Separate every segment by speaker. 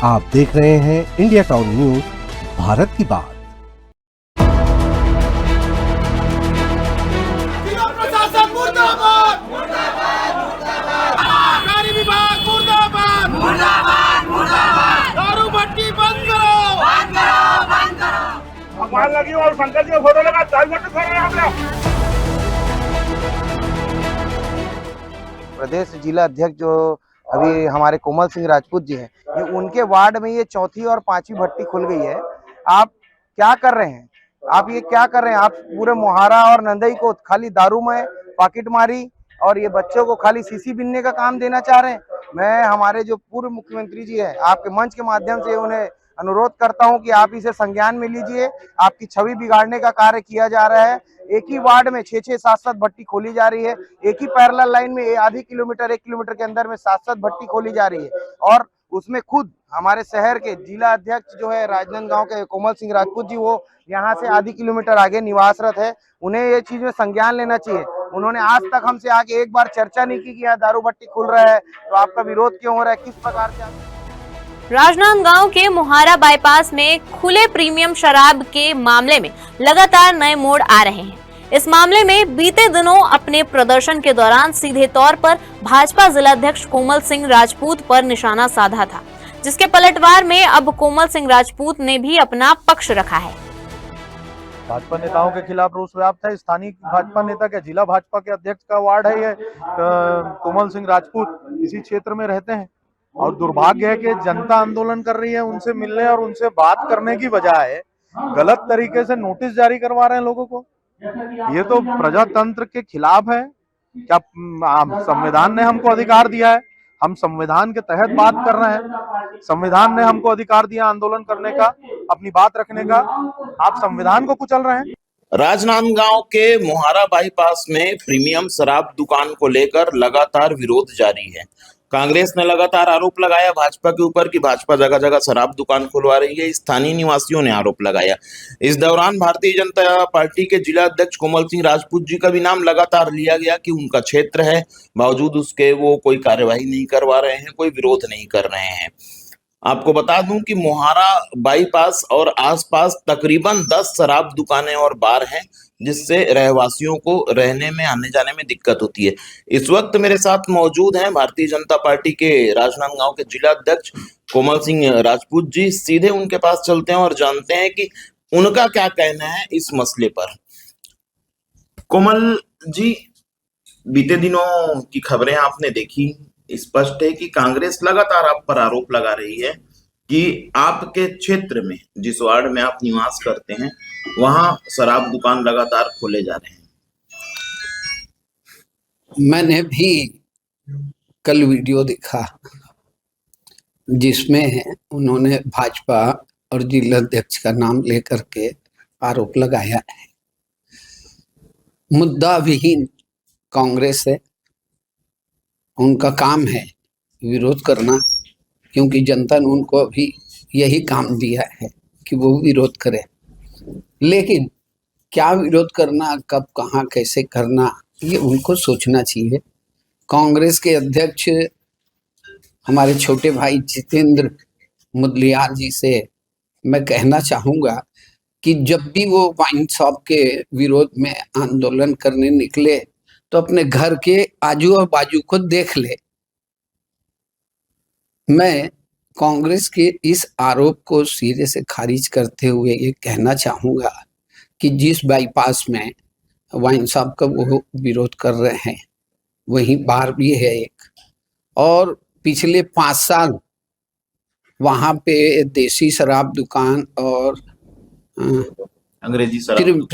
Speaker 1: आप देख रहे हैं इंडिया टाउन न्यूज, भारत की बात।
Speaker 2: प्रशासन मुर्दाबाद, मुर्दाबाद, मुर्दाबाद। आबकारी विभाग मुर्दाबाद, मुर्दाबाद, मुर्दाबाद। दारू भट्टी बंद करो, बंद करो, बंद करो।
Speaker 3: माल लगी और शंकर जी का फोटो लगा, दारू भट्टी खोल रहे हैं हम लोग।
Speaker 4: प्रदेश जिला अध्यक्ष जो अभी हमारे कोमल सिंह राजपूत जी हैं, ये उनके वार्ड में ये चौथी और पांचवी भट्टी खुल गई है। आप क्या कर रहे हैं? आप ये क्या कर रहे हैं? आप पूरे मोहारा और नंदई को खाली दारू में पॉकेट मारी और ये बच्चों को खाली सीसी बिनने का काम देना चाह रहे हैं। मैं हमारे जो पूर्व मुख्यमंत्री जी हैं, आपके मंच के माध्यम से उन्हें अनुरोध करता हूं कि आप इसे संज्ञान में लीजिए। आपकी छवि बिगाड़ने का कार्य किया जा रहा है। एक ही वार्ड में 6-6, 7-7 भट्टी खोली जा रही है। एक ही पैरेलल लाइन में आधी किलोमीटर 1 किलोमीटर के अंदर में 7-7 भट्टी खोली जा रही है। और उसमें खुद हमारे शहर के जिला अध्यक्ष जो है राजनांदगांव के कोमल सिंह राजपूत जी, वो यहाँ से आधी किलोमीटर आगे निवासरत है। उन्हें ये चीज में संज्ञान लेना चाहिए। उन्होंने आज तक हमसे आके एक बार चर्चा नहीं की कि यहाँ दारू भट्टी खुल रहा है, तो आपका विरोध क्यों हो रहा है, किस प्रकार से?
Speaker 5: राजनांदगांव के मोहारा बाईपास में खुले प्रीमियम शराब के मामले में लगातार नए मोड़ आ रहे हैं। इस मामले में बीते दिनों अपने प्रदर्शन के दौरान सीधे तौर पर भाजपा जिलाध्यक्ष कोमल सिंह राजपूत पर निशाना साधा था, जिसके पलटवार में अब कोमल सिंह राजपूत ने भी अपना पक्ष रखा है।
Speaker 6: भाजपा नेताओं के खिलाफ रोष व्याप्त है। स्थानीय भाजपा नेता के जिला भाजपा के अध्यक्ष का वार्ड है ये। कोमल सिंह राजपूत इसी क्षेत्र में रहते हैं और दुर्भाग्य है कि जनता आंदोलन कर रही है। उनसे मिलने और उनसे बात करने की बजाय गलत तरीके से नोटिस जारी करवा रहे हैं लोगों को। ये तो प्रजातंत्र के खिलाफ है। क्या संविधान ने हमको अधिकार दिया है? हम संविधान के तहत बात कर रहे हैं। संविधान ने हमको अधिकार दिया आंदोलन करने का, अपनी बात रखने का। आप संविधान को कुचल रहे हैं।
Speaker 7: राजनांदगांव के मोहारा बाईपास में प्रीमियम शराब दुकान को लेकर लगातार विरोध जारी है। कांग्रेस ने लगातार आरोप लगाया भाजपा के ऊपर कि भाजपा जगह जगह शराब दुकान खुलवा रही है। स्थानीय निवासियों ने आरोप लगाया। इस दौरान भारतीय जनता पार्टी के जिला अध्यक्ष कोमल सिंह राजपूत जी का भी नाम लगातार लिया गया कि उनका क्षेत्र है, बावजूद उसके वो कोई कार्यवाही नहीं करवा रहे हैं, कोई विरोध नहीं कर रहे हैं। आपको बता दूं कि मोहारा बाईपास और आसपास तकरीबन 10 शराब दुकानें और बार हैं, जिससे रहवासियों को रहने में, आने जाने में दिक्कत होती है। इस वक्त मेरे साथ मौजूद हैं भारतीय जनता पार्टी के राजनांदगांव के जिला अध्यक्ष कोमल सिंह राजपूत जी। सीधे उनके पास चलते हैं और जानते हैं कि उनका क्या कहना है इस मसले पर। कोमल जी, बीते दिनों की खबरें आपने देखी। स्पष्ट है कि कांग्रेस लगातार आप पर आरोप लगा रही है कि आपके क्षेत्र में, जिस वार्ड में आप निवास करते हैं, वहां शराब दुकान लगातार खोले जा रहे हैं।
Speaker 8: मैंने भी कल वीडियो देखा जिसमें उन्होंने भाजपा और जिला अध्यक्ष का नाम लेकर के आरोप लगाया है। मुद्दा विहीन कांग्रेस है, उनका काम है विरोध करना, क्योंकि जनता ने उनको अभी यही काम दिया है कि वो विरोध करे। लेकिन क्या विरोध करना, कब, कहाँ, कैसे करना, ये उनको सोचना चाहिए। कांग्रेस के अध्यक्ष हमारे छोटे भाई जितेंद्र मुदलियार जी से मैं कहना चाहूँगा कि जब भी वो वाइन शॉप के विरोध में आंदोलन करने निकले तो अपने घर के आजू और बाजू को देख ले। मैं कांग्रेस के इस आरोप को सिरे से खारिज करते हुए ये कहना चाहूँगा कि जिस बाईपास में वाइन शॉप का वो विरोध कर रहे हैं, वहीं बार भी है एक, और पिछले 5 साल वहाँ पे देसी शराब दुकान और
Speaker 7: अंग्रेजी शराब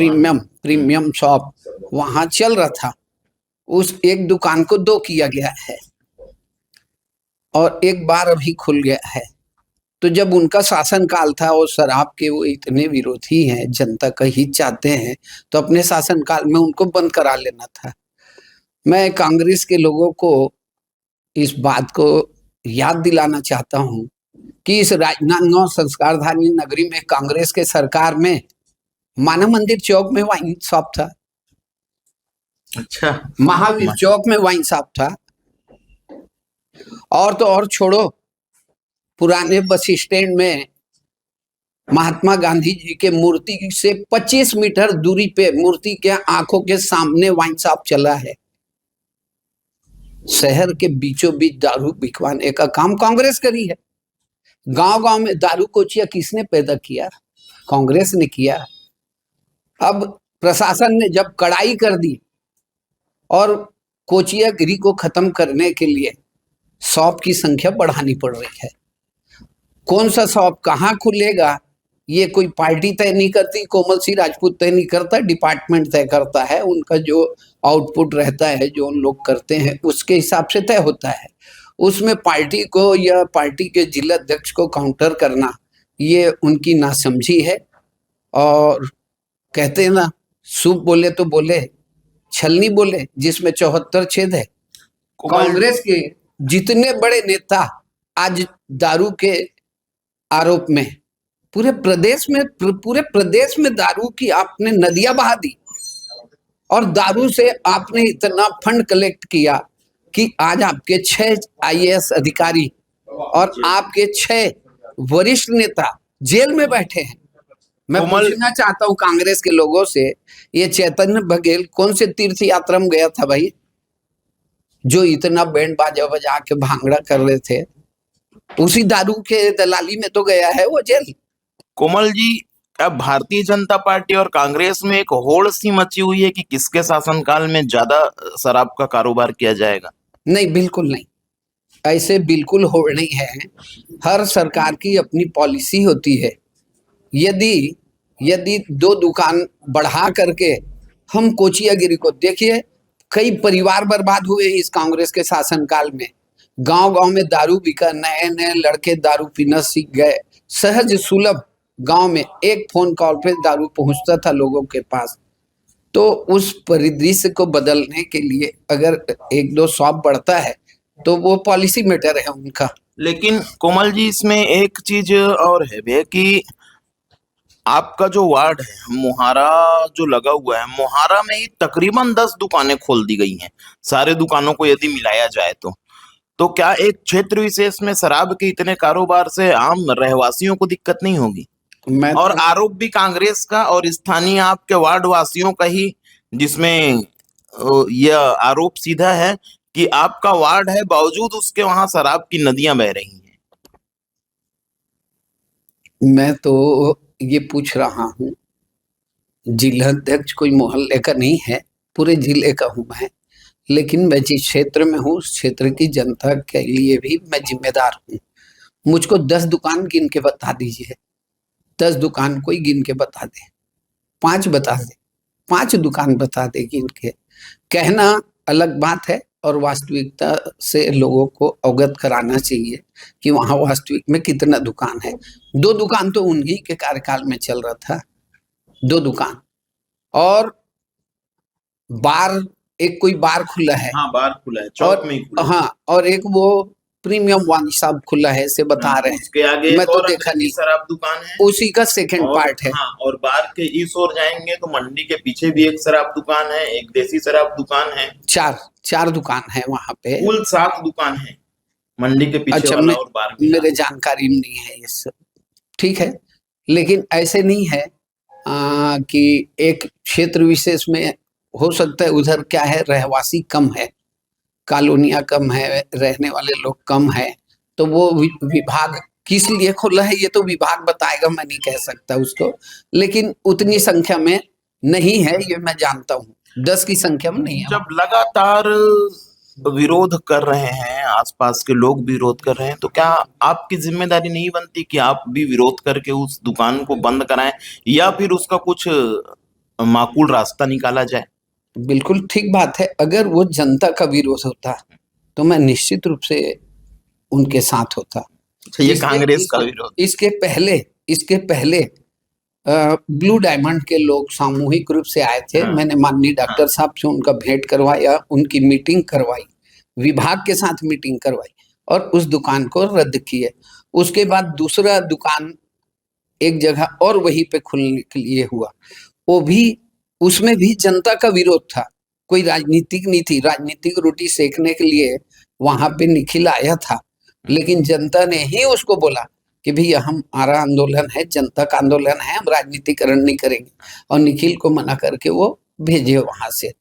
Speaker 8: प्रीमियम शॉप वहाँ चल रहा था। उस एक दुकान को 2 किया गया है और एक बार अभी खुल गया है। तो जब उनका शासनकाल था और शराब के वो इतने विरोधी हैं, जनता का हित चाहते हैं, तो अपने शासनकाल में उनको बंद करा लेना था। मैं कांग्रेस के लोगों को इस बात को याद दिलाना चाहता हूं कि इस राजनांदगांव संस्कारधानी नगरी में कांग्रेस के सरकार में मानव मंदिर चौक में वाइन शॉप था।
Speaker 7: अच्छा,
Speaker 8: महावीर चौक में वाइन शॉप था। और तो और छोड़ो, पुराने बस स्टैंड में महात्मा गांधी जी के मूर्ति से 25 मीटर दूरी पे मूर्ति के आंखों के सामने वाइन शॉप चला है। शहर के बीचों बीच दारू बिकवाने का काम कांग्रेस करी है। गांव गांव में दारू कोचिया किसने पैदा किया? कांग्रेस ने किया। अब प्रशासन ने जब कड़ाई कर दी और कोचियागिरी को खत्म करने के लिए शॉप की संख्या बढ़ानी पड़ रही है। कौन सा शॉप कहाँ खुलेगा ये कोई पार्टी तय नहीं करती, कोमल सिंह राजपूत तय नहीं करता, डिपार्टमेंट तय करता है। उनका जो आउटपुट रहता है, जो उन लोग करते हैं, उसके हिसाब से तय होता है। उसमें पार्टी को या पार्टी के जिला अध्यक्ष को काउंटर करना ये उनकी नासमझी है। और कहते हैं ना, सूप बोले तो बोले, छलनी बोले जिसमें 74 छेद है। कांग्रेस के जितने बड़े नेता आज दारू के आरोप में पूरे प्रदेश में दारू की आपने नदियां बहा दी और दारू से आपने इतना फंड कलेक्ट किया कि आज आपके 6 IAS अधिकारी और आपके 6 वरिष्ठ नेता जेल में बैठे हैं। मैं पूछना चाहता हूं कांग्रेस के लोगों से, ये चैतन्य बघेल कौन से तीर्थ यात्रा में गया था भाई, जो इतना बैंड बाजा बजा के भांगड़ा कर रहे थे? उसी दारू के दलाली में तो गया है वो जेल।
Speaker 7: कोमल जी, अब भारतीय जनता पार्टी और कांग्रेस में एक होड़ सी मची हुई है कि किसके शासनकाल में ज्यादा शराब का कारोबार किया जाएगा?
Speaker 8: नहीं, बिल्कुल नहीं, ऐसे बिल्कुल होड़ नहीं है। हर सरकार की अपनी पॉलिसी होती है। यदि 2 दुकान बढ़ा करके हम कोचियागिरी को देखिए, कई परिवार बर्बाद हुए इस कांग्रेस के शासनकाल में। गांव-गांव में दारू बिका, नए लड़के दारू पीना सीख गए। सहज सुलभ गांव में एक फोन कॉल पे दारू पहुंचता था लोगों के पास। तो उस परिदृश्य को बदलने के लिए अगर 1-2 शॉप बढ़ता है तो वो पॉलिसी मैटर है उनका।
Speaker 7: लेकिन कोमल जी, इसमें एक चीज और है भैया कि आपका जो वार्ड है मोहारा जो लगा हुआ है, मोहारा में ही तकरीबन 10 दुकानें खोल दी गई हैं, सारे दुकानों को यदि मिलाया जाए तो क्या एक क्षेत्र विशेष में शराब के इतने कारोबार से आम रहवासियों को दिक्कत नहीं होगी? और आरोप भी कांग्रेस का और स्थानीय आपके वार्ड वासियों का ही, जिसमें यह आरोप सीधा है कि आपका वार्ड है, बावजूद उसके वहां शराब की नदियां बह रही हैं।
Speaker 8: मैं तो ये पूछ रहा हूँ, जिला अध्यक्ष कोई मोहल्ले का नहीं है, पूरे जिले का हूँ मैं। लेकिन मैं जिस क्षेत्र में हूँ उस क्षेत्र की जनता के लिए भी मैं जिम्मेदार हूँ। मुझको 10 दुकान गिन के बता दीजिए, 10 दुकान कोई गिन के बता दे, 5 बता दे, 5 दुकान बता दे गिन के। कहना अलग बात है और वास्तविकता से लोगों को अवगत कराना चाहिए कि वहाँ वास्तविक में कितना दुकान है। 2 दुकान तो उन्हीं के कार्यकाल में चल रहा था, 2 दुकान। और बार, एक कोई बार खुला है,
Speaker 7: हाँ बार खुला है, चौक में खुला है।
Speaker 8: हाँ, और एक वो प्रीमियम वाइन शॉप खुला है से बता रहे हैं।
Speaker 7: उसके आगे
Speaker 8: मैं तो देखा नहीं,
Speaker 7: शराब दुकान है,
Speaker 8: उसी का सेकंड पार्ट है।
Speaker 7: हाँ, और बार के इस ओर जाएंगे तो मंडी के पीछे भी एक शराब दुकान है, एक देसी शराब दुकान है।
Speaker 8: 4 दुकान है वहां पे,
Speaker 7: कुल 7 दुकान है मंडी के पीछे।
Speaker 8: अच्छा,
Speaker 7: वाला और बार में
Speaker 8: मेरे जानकारी में नहीं है ये सब, ठीक है। लेकिन ऐसे नहीं है कि एक क्षेत्र विशेष में हो सकता है उधर क्या है, रहवासी कम है, कॉलोनियां कम है, रहने वाले लोग कम है, तो वो विभाग किस लिए खोला है ये तो विभाग बताएगा, मैं नहीं कह सकता उसको। लेकिन उतनी संख्या में नहीं है ये मैं जानता हूँ, 10 की संख्या में नहीं है।
Speaker 7: जब लगातार विरोध कर रहे हैं, आसपास के लोग विरोध कर रहे हैं, तो क्या आपकी जिम्मेदारी नहीं बनती कि आप भी विरोध करके उस दुकान को बंद कराएं या फिर उसका कुछ माकूल रास्ता निकाला जाए?
Speaker 8: बिल्कुल ठीक बात है। अगर वो जनता का विरोध होता तो मैं निश्चित रूप से उनके साथ होता।
Speaker 7: ये कांग्रेस का विरोध।
Speaker 8: इसके पहले ब्लू डायमंड के लोग सामूहिक रूप से आए थे। मैंने माननीय डॉक्टर साहब से उनका भेंट करवाया, उनकी मीटिंग करवाई, विभाग के साथ मीटिंग करवाई और उस दुकान को रद्द किए। उसके बाद दूसरा दुकान एक जगह और वहीं पे खुलने के लिए हुआ, वो भी, उसमें भी जनता का विरोध था, कोई राजनीतिक नहीं थी। राजनीतिक रोटी सेकने के लिए वहां पे निखिल आया था लेकिन जनता ने ही उसको बोला कि भैया हमारा आंदोलन है, जनता का आंदोलन है, हम राजनीतिकरण नहीं करेंगे, और निखिल को मना करके वो भेजे वहां से।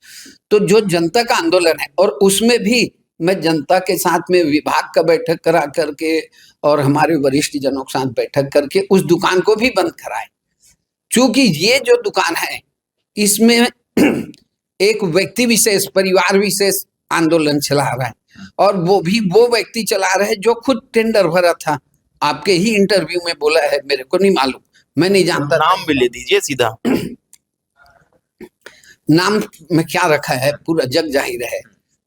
Speaker 8: तो जो जनता का आंदोलन है, और उसमें भी मैं जनता के साथ में विभाग का बैठक करा करके और हमारे वरिष्ठ जनों के साथ बैठक करके उस दुकान को भी बंद कराए। चूंकि ये जो दुकान है इसमें एक व्यक्ति विशेष, परिवार विशेष आंदोलन चला रहा है, और वो भी वो व्यक्ति चला रहा है जो खुद टेंडर भरा था। आपके ही इंटरव्यू में बोला है, मेरे को नहीं मालूम, मैं नहीं जानता।
Speaker 7: नाम भी ले दीजिए सीधा।
Speaker 8: नाम में क्या रखा है पूरा जग जाहिर है।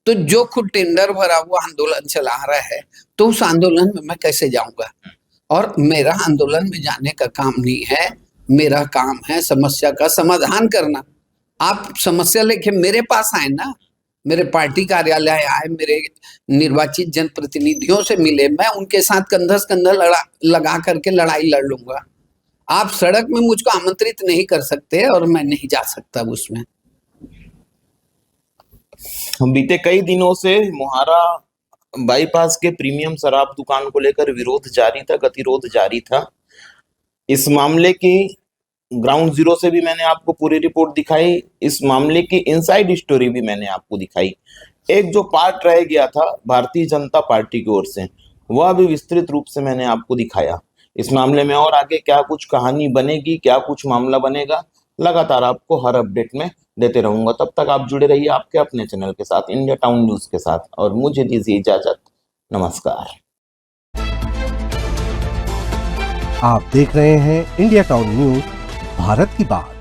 Speaker 8: तो जो खुद टेंडर भरा वो आंदोलन चला रहा है, तो उस आंदोलन में मैं कैसे जाऊंगा? और मेरा आंदोलन में जाने का काम नहीं है, मेरा काम है समस्या का समाधान करना। आप समस्या लेके मेरे पास आए ना, मेरे पार्टी कार्यालय आए, मेरे निर्वाचित जनप्रतिनिधियों से मिले, मैं उनके साथ कंधा से कंधा लगा करके लड़ाई लड़ लूंगा। आप सड़क में मुझको आमंत्रित नहीं कर सकते और मैं नहीं जा सकता उसमें।
Speaker 7: बीते कई दिनों से मोहारा बाईपास के प्रीमियम शराब दुकान को लेकर विरोध जारी था, गतिरोध जारी था। इस मामले की ग्राउंड जीरो से भी मैंने आपको पूरी रिपोर्ट दिखाई, इस मामले की इनसाइड स्टोरी भी मैंने आपको दिखाई। एक जो पार्ट रह गया था भारतीय जनता पार्टी की ओर से, वह भी विस्तृत रूप से मैंने आपको दिखाया। इस मामले में और आगे क्या कुछ कहानी बनेगी, क्या कुछ मामला बनेगा, लगातार आपको हर अपडेट में देते रहूंगा। तब तक आप जुड़े रहिए आपके अपने चैनल के साथ, इंडिया टाउन न्यूज के साथ, और मुझे दीजिए इजाजत। नमस्कार।
Speaker 1: आप देख रहे हैं इंडिया टाउन न्यूज, भारत की बात।